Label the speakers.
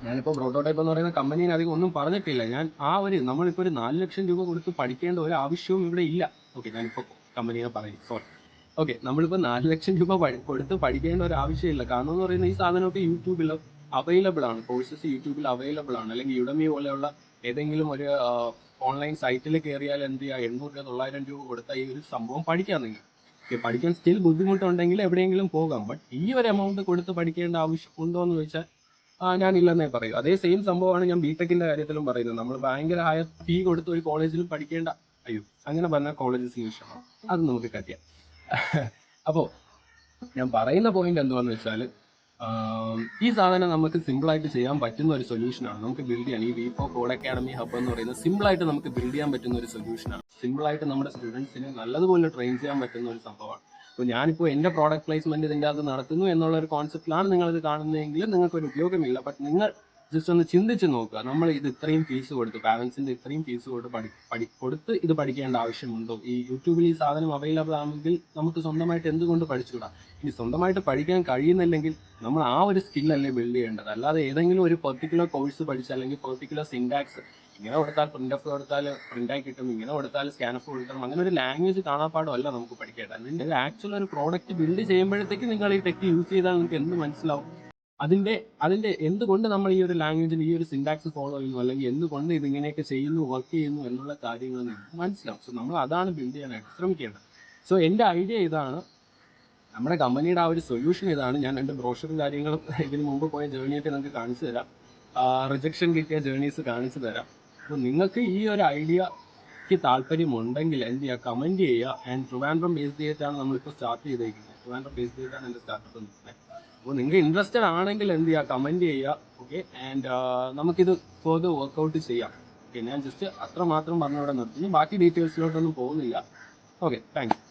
Speaker 1: ഞാനിപ്പോൾ പ്രോട്ടോടൈപ്പ് എന്ന് പറയുന്ന കമ്പനീനെ അധികം ഒന്നും പറഞ്ഞിട്ടില്ല. ഞാൻ നമ്മളിപ്പോൾ ഒരു 4 ലക്ഷം രൂപ കൊടുത്ത് പഠിക്കേണ്ട ഒരു ആവശ്യവും ഇവിടെ ഇല്ല. ഓക്കെ, ഞാനിപ്പോൾ കമ്പനീനെ പറയും, സോറി. ഓക്കെ, നമ്മളിപ്പോൾ 4 ലക്ഷം രൂപ കൊടുത്ത് പഠിക്കേണ്ട ഒരു ആവശ്യമില്ല. കാരണം എന്ന് പറയുന്നത് ഈ സാധനമൊക്കെ യൂട്യൂബിൽ അവൈലബിൾ ആണ്. കോഴ്സസ് യൂട്യൂബിൽ അവൈലബിൾ ആണ്. അല്ലെങ്കിൽ യുഡമി പോലെയുള്ള ഏതെങ്കിലും ഒരു ഓൺലൈൻ സൈറ്റിൽ കയറിയാൽ എന്ത് ചെയ്യുക, 800 രൂപ 900 രൂപ കൊടുത്താൽ ഈ ഒരു സംഭവം പഠിക്കാം നിങ്ങൾ. ഓക്കെ, പഠിക്കാൻ സ്റ്റിൽ ബുദ്ധിമുട്ടുണ്ടെങ്കിൽ എവിടെയെങ്കിലും പോകാം. ബട്ട് ഈ ഒരു എമൗണ്ട് കൊടുത്ത് പഠിക്കേണ്ട ആവശ്യം ഉണ്ടോ എന്ന് ചോദിച്ചാൽ ഞാനില്ലെന്നേ പറയൂ. അതേ സെയിം സംഭവമാണ് ഞാൻ ബിടെക്കിന്റെ കാര്യത്തിലും പറയുന്നത്. നമ്മൾ ഭയങ്കര ഹയർ ഫീ കൊടുത്ത് ഒരു കോളേജിലും പഠിക്കേണ്ട, അയ്യോ അങ്ങനെ പറഞ്ഞാൽ കോളേജസ് ഇഷ്ടമാണ്, അത് നമുക്ക് കറ്റിയാം. അപ്പോൾ ഞാൻ പറയുന്ന പോയിന്റ് എന്താണെന്ന് വെച്ചാൽ, ഈ സാധനം നമുക്ക് സിമ്പിളായിട്ട് ചെയ്യാൻ പറ്റുന്ന ഒരു സൊല്യൂഷനാണ്. നമുക്ക് ബിൽഡ് ചെയ്യാൻ ഈ V4 കോഡ് അക്കാഡമി ഹബ് എന്ന് പറയുന്നത് സിമ്പിളായിട്ട് നമുക്ക് ബിൽഡ് ചെയ്യാൻ പറ്റുന്ന ഒരു സൊല്യൂഷനാണ്. സിമ്പിളായിട്ട് നമ്മുടെ സ്റ്റുഡൻസിനെ നല്ലതുപോലെ ട്രെയിൻ ചെയ്യാൻ പറ്റുന്ന ഒരു സംഭവമാണ്. അപ്പോൾ ഞാനിപ്പോൾ എൻ്റെ പ്രോഡക്റ്റ് പ്ലേസ്മെന്റ് ഇതിൻ്റെ അകത്ത് നടത്തുന്നു എന്നുള്ള ഒരു കോൺസെപ്റ്റിലാണ് നിങ്ങളിത് കാണുന്നതെങ്കിൽ നിങ്ങൾക്കൊരു ഉപയോഗമില്ല. ബട്ട് നിങ്ങൾ ജസ്റ്റ് ഒന്ന് ചിന്തിച്ച് നോക്കുക, നമ്മൾ ഇത് ഇത്രയും ഫീസ് കൊടുത്ത്, പാരൻസിൻ്റെ ഇത്രയും ഫീസ് കൊടുത്ത് ഇത് പഠിക്കേണ്ട ആവശ്യമുണ്ടോ? ഈ യൂട്യൂബിൽ ഈ സാധനം അവൈലബിൾ ആണെങ്കിൽ നമുക്ക് സ്വന്തമായിട്ട് എന്തുകൊണ്ട് പഠിച്ചുകൂടാ? ഇനി സ്വന്തമായിട്ട് പഠിക്കാൻ കഴിയുന്നില്ലെങ്കിൽ നമ്മൾ ആ ഒരു സ്കില്ലല്ലേ ബിൽഡ് ചെയ്യേണ്ടത്. അല്ലാതെ ഏതെങ്കിലും ഒരു പെർട്ടിക്കുലർ കോഴ്സ് പഠിച്ച് അല്ലെങ്കിൽ പെർട്ടിക്കുലർ സിൻടാക്സ് ഇങ്ങനെ കൊടുത്താൽ പ്രിന്റ് ഓഫ് കൊടുത്താൽ പ്രിന്റായി കിട്ടും, ഇങ്ങനെ കൊടുത്താൽ സ്കാൻ ഓഫ് കൊടുക്കണം, അങ്ങനെ ഒരു ലാംഗ്വേജ് കാണാപ്പാടമല്ല നമുക്ക് പഠിക്കേണ്ടത്. അതിൻ്റെ ആക്ച്വൽ ഒരു പ്രോഡക്റ്റ് ബിൽഡ് ചെയ്യുമ്പോഴത്തേക്ക് നിങ്ങൾ ഈ ടെക് യൂസ് ചെയ്താൽ നിങ്ങൾക്ക് എന്ത് മനസ്സിലാവും, അതിന്റെ എന്തുകൊണ്ട് നമ്മൾ ഈ ഒരു ലാംഗ്വേജിന് ഈ ഒരു സിൻടാക്സ് ഫോളോ ചെയ്യുന്നു, അല്ലെങ്കിൽ എന്തുകൊണ്ട് ഇതിങ്ങനെയൊക്കെ ചെയ്യുന്നു, വർക്ക് ചെയ്യുന്നു എന്നുള്ള കാര്യങ്ങൾ നിങ്ങൾക്ക് മനസ്സിലാവും. സോ നമ്മൾ അതാണ് ബിൽഡ് ചെയ്യാനായിട്ട് ശ്രമിക്കേണ്ടത്. സോ എൻ്റെ ഐഡിയ ഇതാണ്, നമ്മുടെ കമ്പനിയുടെ ആ ഒരു സൊല്യൂഷൻ ഇതാണ്. ഞാൻ എൻ്റെ ബ്രോഷറും കാര്യങ്ങളും ഇതിന് മുമ്പ് പോയ ജേർണിയൊക്കെ നിങ്ങൾക്ക് കാണിച്ചു തരാം, റിജക്ഷൻ കിട്ടിയ ജേർണീസ് കാണിച്ചു തരാം. അപ്പോൾ നിങ്ങൾക്ക് ഈ ഒരു ഐഡിയക്ക് താല്പര്യമുണ്ടെങ്കിൽ എന്ത് ചെയ്യുക, കമൻറ്റ് ചെയ്യുക. ആൻഡ് ട്രിവാൻഡ്രം ബേസ് ചെയ്തിട്ടാണ് നമ്മളിപ്പോൾ സ്റ്റാർട്ട് ചെയ്തേക്കുന്നത്. ട്രിവാൻഡ്രം ബേസ് ചെയ്തിട്ടാണ് എൻ്റെ സ്റ്റാർട്ടപ്പ് നിൽക്കുന്നത്. അപ്പോൾ നിങ്ങൾക്ക് ഇൻട്രസ്റ്റഡ് ആണെങ്കിൽ എന്ത് ചെയ്യുക, കമൻറ്റ് ചെയ്യുക. ഓക്കെ, ആൻഡ് നമുക്കിത് ഫർദർ വർക്കൗട്ട് ചെയ്യാം. ഓക്കെ, ഞാൻ ജസ്റ്റ് അത്ര മാത്രം പറഞ്ഞവിടെ നിർത്തുന്നു, ബാക്കി ഡീറ്റെയിൽസിലോട്ടൊന്നും പോകുന്നില്ല. Okay, thank you.